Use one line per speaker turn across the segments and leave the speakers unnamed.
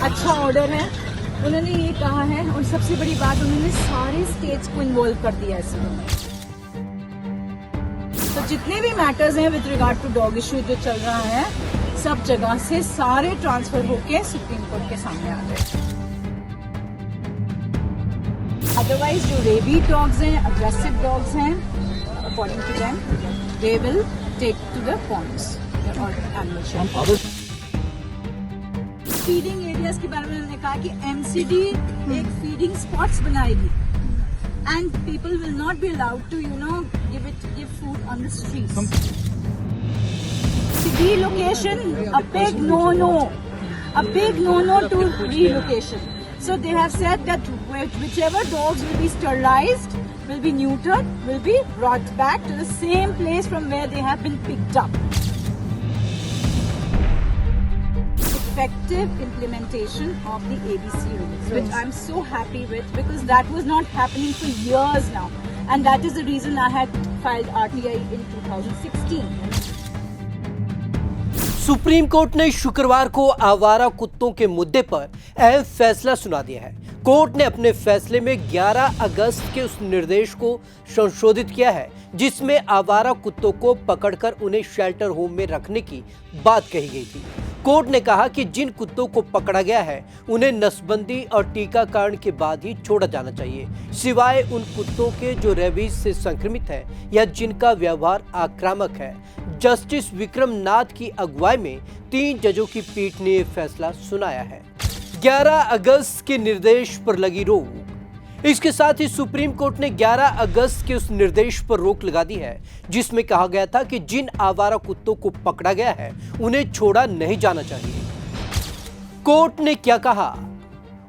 अच्छा ऑर्डर है। उन्होंने ये कहा है और सबसे बड़ी बात उन्होंने सारे स्टेट्स को इन्वॉल्व कर दिया इसमें। तो जितने भी मैटर्स हैं with regard to dog issue जो चल रहा है, सब जगह से सारे ट्रांसफर होके सुप्रीम कोर्ट के सामने आ गए। अदरवाइज जो रेबी डॉग्स हैं, अग्रेसिव डॉग्स हैं, according to them they will take to the pounds और एनिमल शेल्टर। फीडिंग एरियाज के बारे में उन्होंने कहा कि एमसीडी एक फीडिंग स्पॉट्स बनाएगी and people will not be allowed to give food on the streets. Relocation, a big no to relocation. So they have said that whichever dogs will be sterilized, will be neutered, will be brought back to the same place from where they have been picked up. Effective implementation of the ABC rules, which I'm so happy with because that was not happening for years now. And that is the reason I had filed RTI in 2016.
Supreme court ने शुक्रवार को आवारा कुत्तों के मुद्दे पर अहम फैसला सुना दिया है। कोर्ट ने अपने फैसले में 11 अगस्त के उस निर्देश को संशोधित किया है जिसमें आवारा कुत्तों को पकड़कर उन्हें शेल्टर होम में रखने की बात कही गई थी। कोर्ट ने कहा कि जिन कुत्तों को पकड़ा गया है उन्हें नसबंदी और टीकाकरण के बाद ही छोड़ा जाना चाहिए, सिवाय उन कुत्तों के जो रेबीज से संक्रमित हैं या जिनका व्यवहार आक्रामक है। जस्टिस विक्रम नाथ की अगुवाई में 3 जजों की पीठ ने यह फैसला सुनाया है। 11 अगस्त के निर्देश पर लगी रोक। इसके साथ ही सुप्रीम कोर्ट ने 11 अगस्त के उस निर्देश पर रोक लगा दी है जिसमें कहा गया था कि जिन आवारा कुत्तों को पकड़ा गया है उन्हें छोड़ा नहीं जाना चाहिए। कोर्ट ने क्या कहा?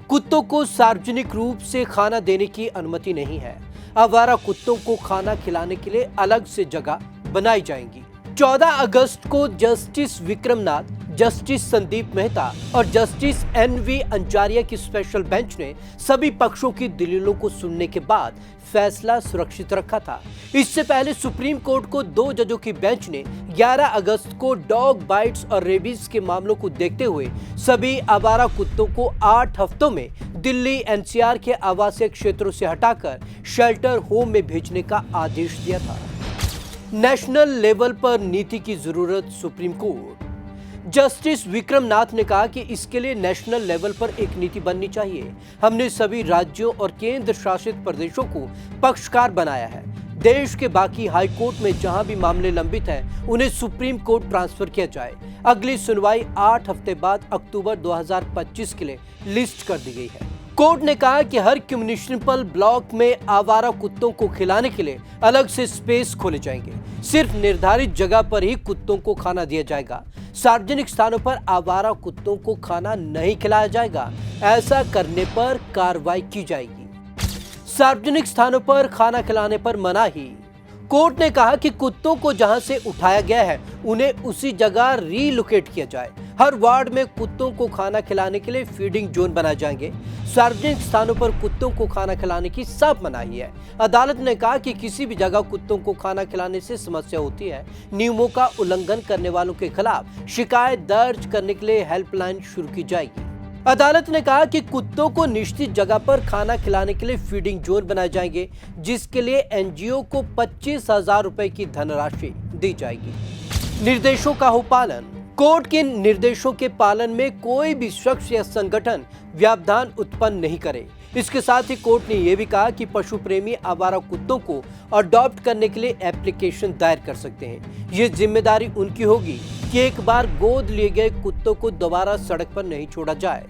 कुत्तों को सार्वजनिक रूप से खाना देने की अनुमति नहीं है। आवारा कुत्तों को खाना खिलाने के लिए अलग से जगह बनाई जाएंगी। 14 अगस्त को जस्टिस विक्रम नाथ, जस्टिस संदीप मेहता और जस्टिस एनवी अंचारिया की स्पेशल बेंच ने सभी पक्षों की दलीलों को सुनने के बाद फैसला सुरक्षित रखा था। इससे पहले सुप्रीम कोर्ट को 2 जजों की बेंच ने 11 अगस्त को डॉग बाइट्स और रेबीज के मामलों को देखते हुए सभी आवारा कुत्तों को 8 हफ्तों में दिल्ली एनसीआर के आवासीय क्षेत्रों से हटाकर शेल्टर होम में भेजने का आदेश दिया था। नेशनल लेवल पर नीति की जरूरत। सुप्रीम कोर्ट जस्टिस विक्रम नाथ ने कहा कि इसके लिए नेशनल लेवल पर एक नीति बननी चाहिए। हमने सभी राज्यों और केंद्र शासित प्रदेशों को पक्षकार बनाया है। देश के बाकी हाई कोर्ट में जहां भी मामले लंबित हैं उन्हें सुप्रीम कोर्ट ट्रांसफर किया जाए। अगली सुनवाई 8 हफ्ते बाद अक्टूबर 2025 के लिए लिस्ट कर दी गई है। कोर्ट ने कहा कि हर म्युनिसिपल ब्लॉक में आवारा कुत्तों को खिलाने के लिए अलग से स्पेस खोले जाएंगे। सिर्फ निर्धारित जगह पर ही कुत्तों को खाना दिया जाएगा। सार्वजनिक स्थानों पर आवारा कुत्तों को खाना नहीं खिलाया जाएगा। ऐसा करने पर कार्रवाई की जाएगी। सार्वजनिक स्थानों पर खाना खिलाने पर मनाही। कोर्ट ने कहा कि कुत्तों को जहां से उठाया गया है उन्हें उसी जगह रीलोकेट किया जाए। हर वार्ड में कुत्तों को खाना खिलाने के लिए फीडिंग जोन बनाए जाएंगे। सार्वजनिक स्थानों पर कुत्तों को खाना खिलाने की सब मनाही है। अदालत ने कहा कि किसी भी जगह कुत्तों को खाना खिलाने से समस्या होती है, नियमों का उल्लंघन करने वालों के खिलाफ शिकायत दर्ज करने के लिए हेल्पलाइन शुरू की जाएगी। अदालत ने कहा कि कुत्तों को निश्चित जगह पर खाना खिलाने के लिए फीडिंग जोन बनाए जाएंगे, जिसके लिए एनजीओ को 25,000 रुपए की धनराशि दी जाएगी। निर्देशों का हो पालन। कोर्ट के निर्देशों के पालन में कोई भी शख्स या संगठन व्यवधान उत्पन्न नहीं करे। इसके साथ ही कोर्ट ने यह भी कहा कि पशु प्रेमी आवारा कुत्तों को अडॉप्ट करने के लिए एप्लीकेशन दायर कर सकते हैं। ये जिम्मेदारी उनकी होगी कि एक बार गोद लिए गए कुत्तों को दोबारा सड़क पर नहीं छोड़ा जाए।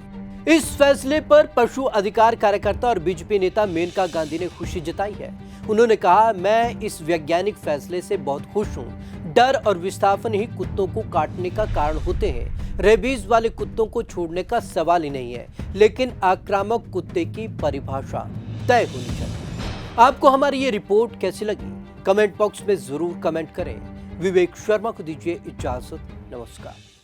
इस फैसले पर पशु अधिकार कार्यकर्ता और बीजेपी नेता मेनका गांधी ने खुशी जताई है। उन्होंने कहा, मैं इस वैज्ञानिक फैसले से बहुत खुश हूँ। डर और विस्थापन ही कुत्तों को काटने का कारण होते हैं। रेबीज वाले कुत्तों को छोड़ने का सवाल ही नहीं है, लेकिन आक्रामक कुत्ते की परिभाषा तय होनी चाहिए। आपको हमारी ये रिपोर्ट कैसी लगी? कमेंट बॉक्स में जरूर कमेंट करें। विवेक शर्मा को दीजिए इजाजत। नमस्कार।